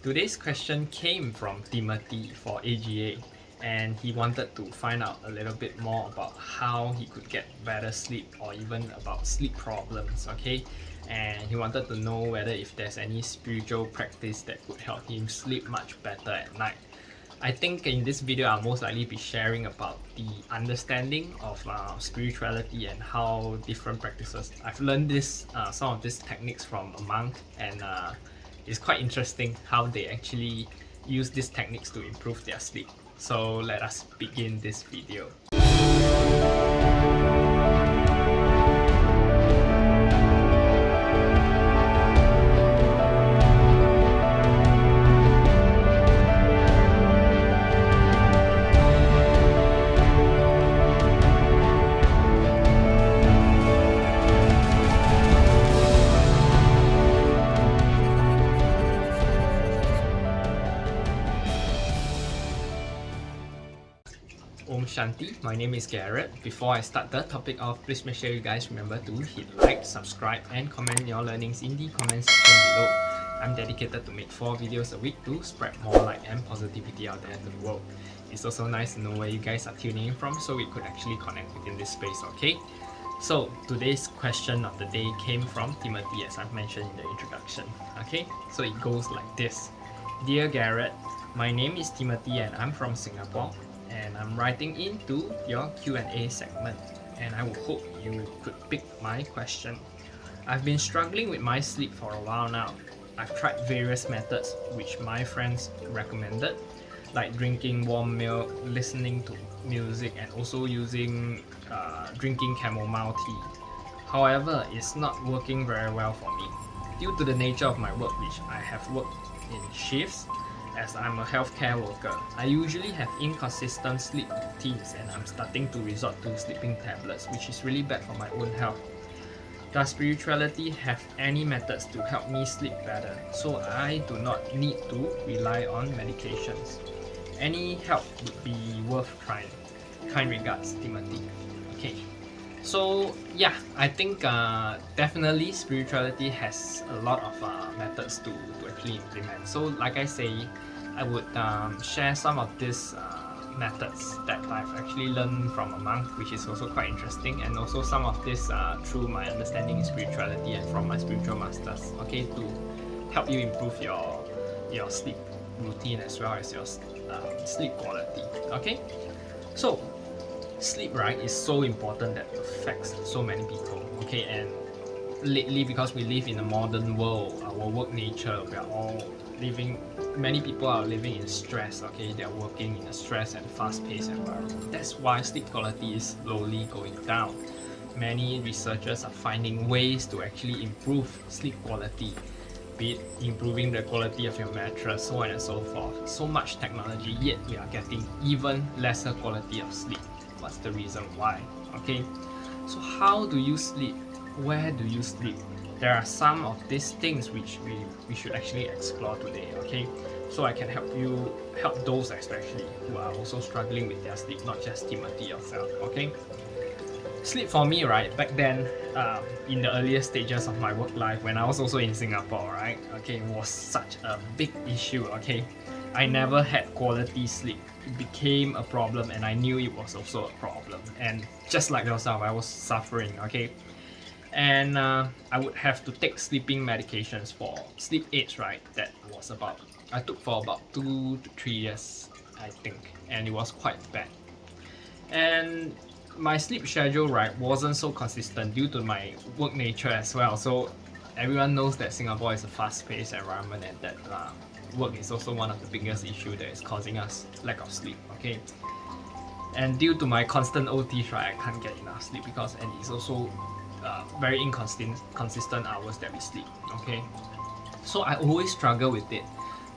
Today's question came from Timothy for AGA, and he wanted to find out a little bit more about how he could get better sleep or even about sleep problems, okay? And he wanted to know whether if there's any spiritual practice that could help him sleep much better at night. I think in this video I'll most likely be sharing about the understanding of spirituality and how different practices. I've learned some of these techniques from a monk, and it's quite interesting how they actually use these techniques to improve their sleep. So let us begin this video. Om Shanti, my name is Garret. Before I start the topic off, please make sure you guys remember to hit like, subscribe and comment your learnings in the comment section below. I'm dedicated to make 4 videos a week to spread more light and positivity out there in the world. It's also nice to know where you guys are tuning in from so we could actually connect within this space, okay? So today's question of the day came from Timothy, as I've mentioned in the introduction, okay? So it goes like this. Dear Garret, my name is Timothy and I'm from Singapore, and I'm writing into your Q&A segment, and I would hope you could pick my question. I've been struggling with my sleep for a while now. I've tried various methods which my friends recommended, like drinking warm milk, listening to music, and also using drinking chamomile tea. However, it's not working very well for me. Due to the nature of my work, which I have worked in shifts, as I'm a healthcare worker, I usually have inconsistent sleep routines, and I'm starting to resort to sleeping tablets, which is really bad for my own health. Does spirituality have any methods to help me sleep better so I do not need to rely on medications? Any help would be worth trying. Kind regards, Timothy. Okay. So yeah, I think definitely spirituality has a lot of methods to actually implement. So like I say, I would share some of these methods that I've actually learned from a monk, which is also quite interesting, and also some of this through my understanding in spirituality and from my spiritual masters, okay, to help you improve your sleep routine as well as your sleep quality, okay? So sleep, right, is so important that affects so many people, okay? And lately, because we live in a modern world, our work nature, we are all living, many people are living in stress, okay? They are working in a stress and fast-paced environment. That's why sleep quality is slowly going down. Many researchers are finding ways to actually improve sleep quality, be it improving the quality of your mattress, so on and so forth. So much technology, yet we are getting even lesser quality of sleep. What's the reason why? Okay, so how do you sleep? Where do you sleep? There are some of these things which we should actually explore today, okay? So I can help those especially who are also struggling with their sleep, not just Timothy yourself, okay? Sleep for me, right, back then, in the earlier stages of my work life, when I was also in Singapore, right, okay, was such a big issue, okay? I never had quality sleep. It became a problem, and I knew it was also a problem. And just like yourself, I was suffering, okay? And I would have to take sleeping medications for sleep aids, right? That was I took for about 2 to 3 years, I think, and it was quite bad. And my sleep schedule, right, wasn't so consistent due to my work nature as well. So everyone knows that Singapore is a fast-paced environment, and that work is also one of the biggest issues that is causing us lack of sleep, okay? And due to my constant OTs, right, I can't get enough sleep and it's also very inconsistent hours that we sleep, okay? So I always struggle with it.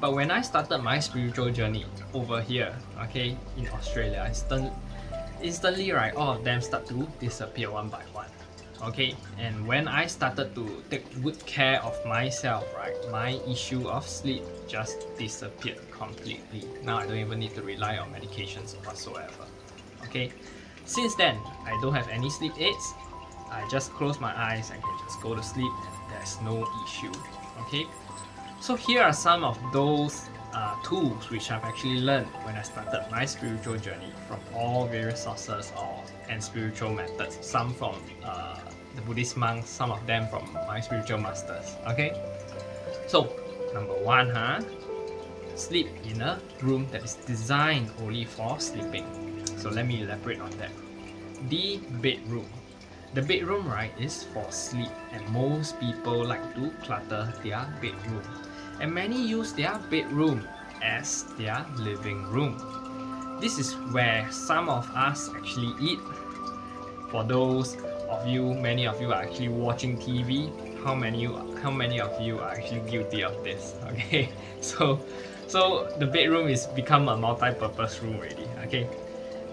But when I started my spiritual journey over here, okay, in Australia, instantly, right, all of them start to disappear one by one. Okay, and when I started to take good care of myself, right, my issue of sleep just disappeared completely. Now I don't even need to rely on medications whatsoever. Okay, since then I don't have any sleep aids. I just close my eyes and can just go to sleep, and there's no issue. Okay, So here are some of those tools which I've actually learned when I started my spiritual journey from all various sources and spiritual methods. Some from the Buddhist monks, some of them from my spiritual masters. Okay, so number one, sleep in a room that is designed only for sleeping. So let me elaborate on that. The bedroom. The bedroom, right, is for sleep, and most people like to clutter their bedroom. And many use their bedroom as their living room. This is where some of us actually eat. For those of you, many of you are actually watching TV. How many of you are actually guilty of this? Okay, so the bedroom is become a multi-purpose room already. Okay,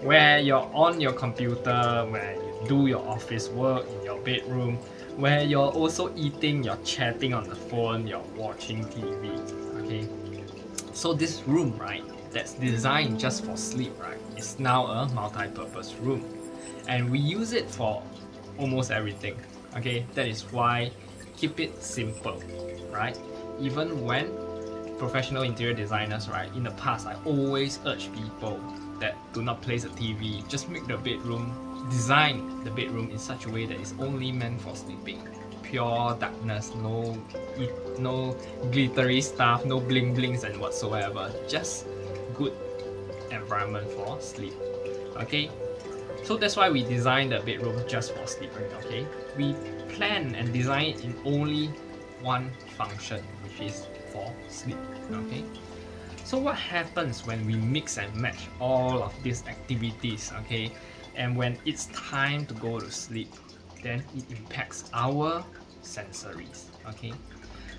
where you're on your computer, where you do your office work in your bedroom, where you're also eating, you're chatting on the phone, you're watching TV. Okay, so this room, right, that's designed just for sleep, right, is now a multi-purpose room, and we use it for almost everything. Okay, that is why keep it simple, right? Even when professional interior designers, right, in the past, I always urge people that do not place a TV, just make the bedroom, design the bedroom in such a way that it's only meant for sleeping. Pure darkness, no glittery stuff, no bling blings and whatsoever, just good environment for sleep. Okay, so that's why we design the bedroom just for sleeping. Okay, we plan and design it in only one function, which is for sleep. Okay, so what happens when we mix and match all of these activities, okay, and when it's time to go to sleep, then it impacts our sensories. Okay,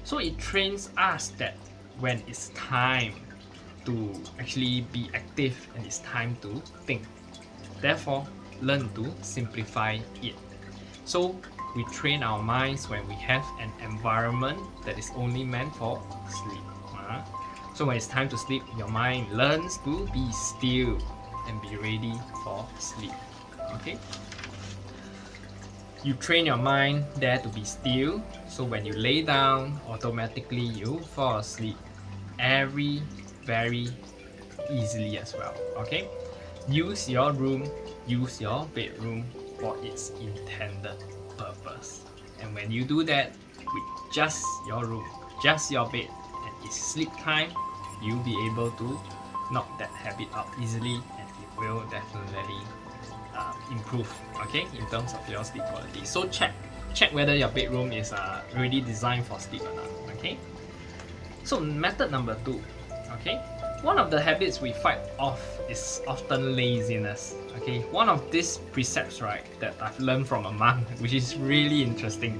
so it trains us that when it's time to actually be active and it's time to think, therefore learn to simplify it. So we train our minds when we have an environment that is only meant for sleep. So when it's time to sleep, your mind learns to be still and be ready for sleep. Okay, you train your mind there to be still, so when you lay down, automatically you fall asleep very easily as well. Okay, use your room, use your bedroom for its intended purpose, and when you do that with just your room, just your bed, and it's sleep time, you'll be able to knock that habit out easily, and it will definitely improve, okay, in terms of your sleep quality. So check whether your bedroom is really designed for sleep or not. Okay, so method number 2. Okay, one of the habits we fight off is often laziness. Okay, one of these precepts, right, that I've learned from a monk, which is really interesting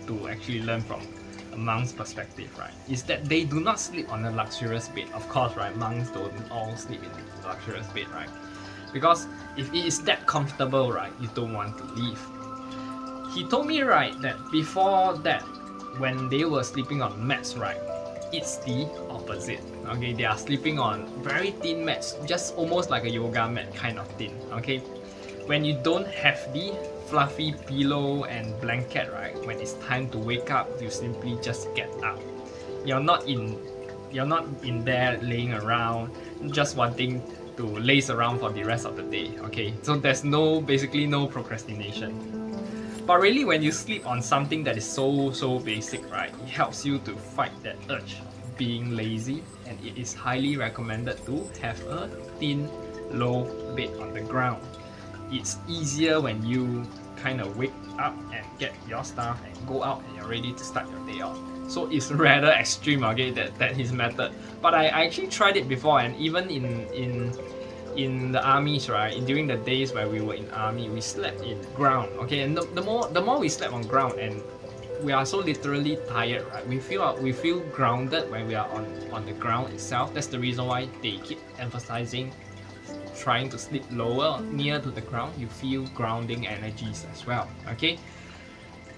to actually learn from a monk's perspective, right, is that they do not sleep on a luxurious bed. Of course, right, monks don't all sleep in a luxurious bed, right? Because if it is that comfortable, right, you don't want to leave. He told me, right, that before that, when they were sleeping on mats, right, it's the opposite. Okay, they are sleeping on very thin mats, just almost like a yoga mat kind of thin. Okay, when you don't have the fluffy pillow and blanket, right, when it's time to wake up, you simply just get up. You're not in there laying around just wanting to laze around for the rest of the day. Okay, so there's basically no procrastination. But really, when you sleep on something that is so basic, right, it helps you to fight that urge of being lazy, and it is highly recommended to have a thin, low bed on the ground. It's easier when you kind of wake up and get your stuff and go out and you're ready to start your day off. So it's rather extreme, okay, that his method. But I actually tried it before, and even in the armies, right, during the days where we were in army, we slept in ground. Okay, and the more we slept on ground, and we are so literally tired, right, we feel grounded when we are on the ground itself. That's the reason why they keep emphasizing trying to sleep lower, near to the ground. You feel grounding energies as well. Okay,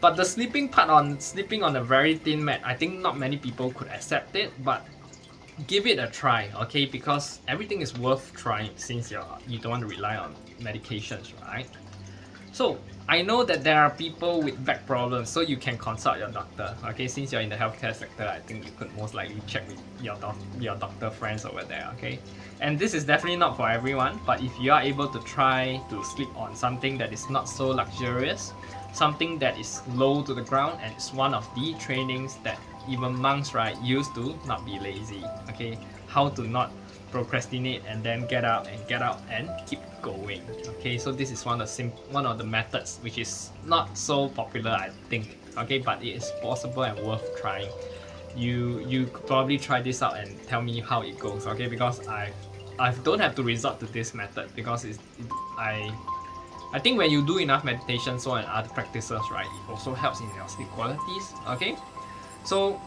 but the sleeping on a very thin mat, I think not many people could accept it, but give it a try, okay, because everything is worth trying since you don't want to rely on medications, right? So I know that there are people with back problems, so you can consult your doctor. Okay, since you're in the healthcare sector, I think you could most likely check with your doctor friends over there. Okay, and this is definitely not for everyone, but if you are able to try to sleep on something that is not so luxurious, something that is low to the ground, and it's one of the trainings that even monks, right, used to not be lazy. Okay, how to not procrastinate and then get up and keep going. Okay, so this is one of the methods which is not so popular, I think. Okay, but it is possible and worth trying. You could probably try this out and tell me how it goes. Okay, because I don't have to resort to this method because I think when you do enough meditation, so and other practices, right, it also helps in your sleep qualities. Okay, so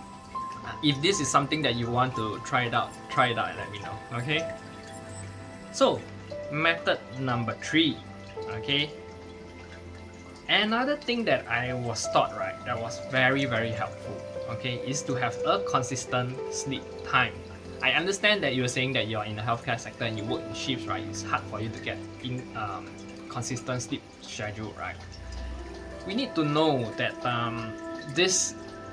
if this is something that you want to try it out and let me know. Okay, so method number 3. Okay, another thing that I was taught, right, that was very helpful, okay, is to have a consistent sleep time. I understand that you're saying that you're in the healthcare sector and you work in shifts, right? It's hard for you to get in consistent sleep schedule, right? We need to know that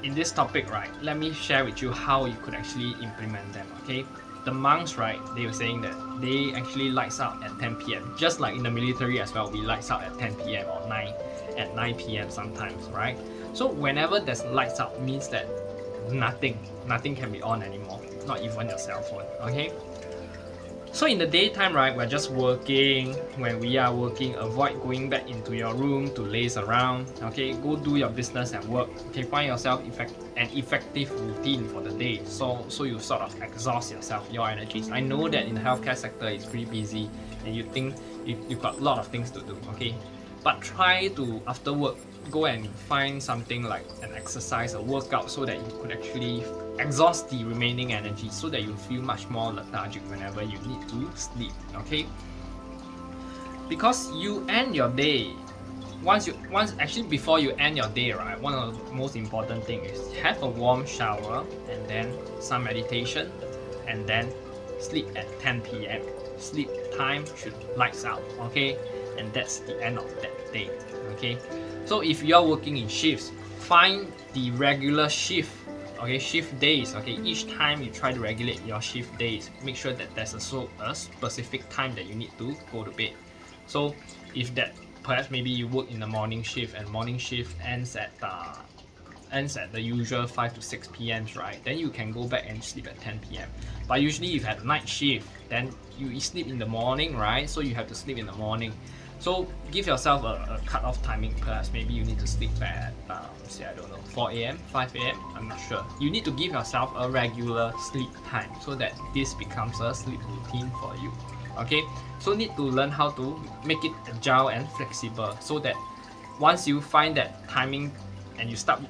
in this topic, right, let me share with you how you could actually implement them. Okay, the monks, right, they were saying that they actually lights out at 10 p.m. just like in the military as well. We lights out at 10 p.m. or 9 p.m. sometimes, right? So whenever there's lights out means that nothing can be on anymore, not even your cell phone. Okay, so in the daytime, right, we're just working. When we are working, avoid going back into your room to laze around. Okay, go do your business and work. Okay, find yourself an effective routine for the day, so you sort of exhaust yourself, your energies. I know that in the healthcare sector it's pretty busy and you think you've got a lot of things to do. Okay, but try to, after work, go and find something like an exercise, a workout, so that you could actually exhaust the remaining energy, so that you feel much more lethargic whenever you need to sleep. Okay, because you end your day, before you end your day, right, one of the most important things is have a warm shower and then some meditation and then sleep at 10 p.m. Sleep time should lights out. Okay, and that's the end of that day. Okay, so if you are working in shifts, find the regular shift. Okay, shift days. Okay, each time you try to regulate your shift days, make sure that there's a specific time that you need to go to bed. So if that, perhaps maybe you work in the morning shift and morning shift ends at the usual 5 to 6 p.m. right, then you can go back and sleep at 10 p.m. But usually if you have night shift, then you sleep in the morning, right? So you have to sleep in the morning. So give yourself a cut-off timing. Perhaps maybe you need to sleep at say, I don't know, 4 a.m, 5 a.m, I'm not sure. You need to give yourself a regular sleep time so that this becomes a sleep routine for you. Okay, so need to learn how to make it agile and flexible, so that once you find that timing and you stop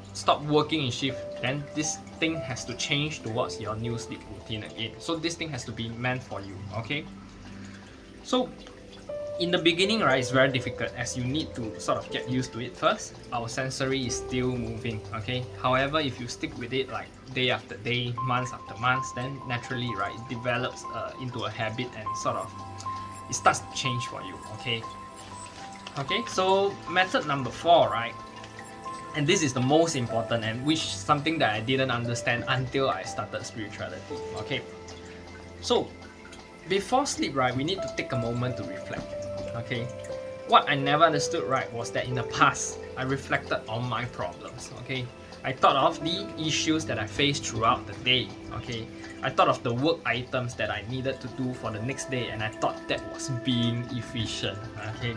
working in shift, then this thing has to change towards your new sleep routine again. So this thing has to be meant for you. Okay, so in the beginning, right, it's very difficult as you need to sort of get used to it first. Our sensory is still moving. Okay, however, if you stick with it like day after day, months after months, then naturally, right, it develops into a habit and sort of it starts to change for you. Okay, so method number 4, right, and this is the most important, and which something that I didn't understand until I started spirituality. Okay, so before sleep, right, we need to take a moment to reflect. Okay, what I never understood, right, was that in the past I reflected on my problems. Okay, I thought of the issues that I faced throughout the day. Okay, I thought of the work items that I needed to do for the next day, and I thought that was being efficient. Okay,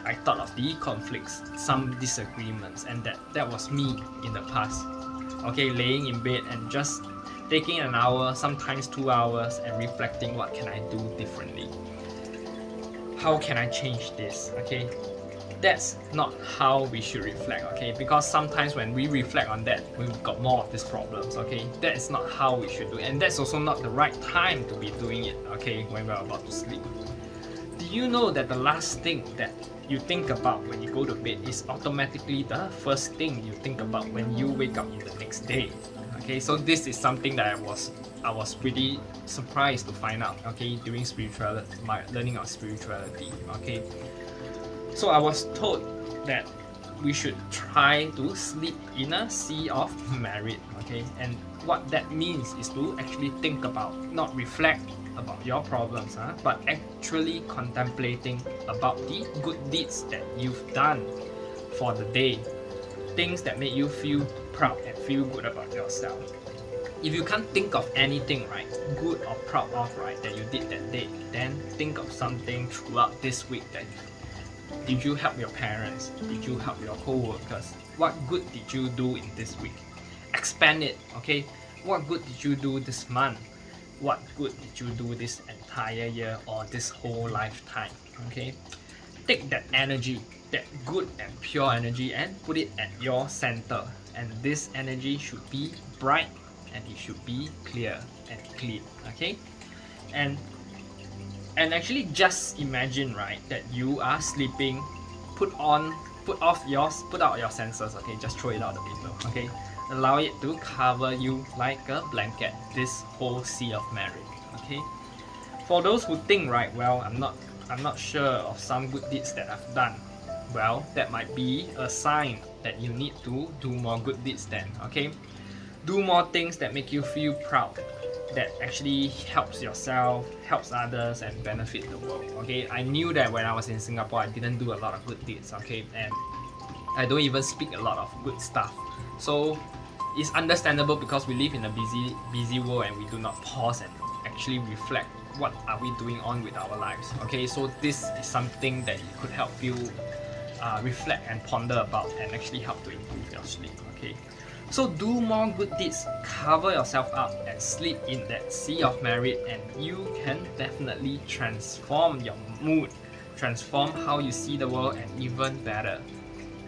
I thought of the conflicts, some disagreements, and that was me in the past. Okay, laying in bed and just taking an hour, sometimes 2 hours, and reflecting, what can I do differently? How can I change this? Okay, that's not how we should reflect. Okay, because sometimes when we reflect on that, we've got more of these problems. Okay, that is not how we should do it, and that's also not the right time to be doing it. Okay, when we're about to sleep. Do you know that the last thing that you think about when you go to bed is automatically the first thing you think about when you wake up in the next day? Okay, so this is something that I was pretty surprised to find out. Okay, during my learning of spirituality. Okay, so I was told that we should try to sleep in a sea of merit. Okay, and what that means is to actually think about, not reflect about your problems, but actually contemplating about the good deeds that you've done for the day, things that make you feel proud and feel good about yourself. If you can't think of anything, right, good or proud of, right, that you did that day, then think of something throughout this week. That did you help your parents? Did you help your co-workers? What good did you do in this week? Expand it, okay? What good did you do this month? What good did you do this entire year or this whole lifetime? Okay? Take that energy, that good and pure energy, and put it at your center. And this energy should be bright and it should be clear and clean. Okay? And actually just imagine, right, that you are sleeping, put out your senses, okay, just throw it out the window, okay, allow it to cover you like a blanket, this whole sea of merit. Okay, for those who think, right, well, I'm not sure of some good deeds that I've done, well, that might be a sign that you need to do more good deeds then. Okay, do more things that make you feel proud, that actually helps yourself, helps others, and benefit the world. Okay, I knew that when I was in Singapore, I didn't do a lot of good deeds. Okay, and I don't even speak a lot of good stuff. So it's understandable because we live in a busy world and we do not pause and actually reflect what are we doing on with our lives. Okay, so this is something that could help you reflect and ponder about and actually help to improve your sleep. Okay, so do more good deeds, cover yourself up and sleep in that sea of merit, and you can definitely transform your mood, transform how you see the world, and even better,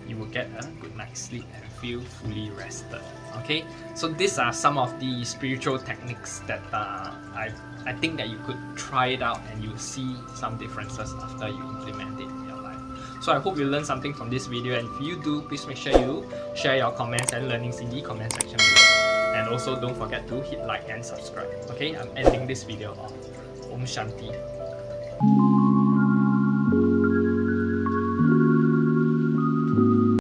you will get a good night's sleep and feel fully rested. Okay, so these are some of the spiritual techniques that I think that you could try it out and you'll see some differences after you implement it in your life. So I hope you learned something from this video, and if you do, please make sure you share your comments and learnings in the comment section below. And also don't forget to hit like and subscribe. Okay, I'm ending this video off. Om Shanti.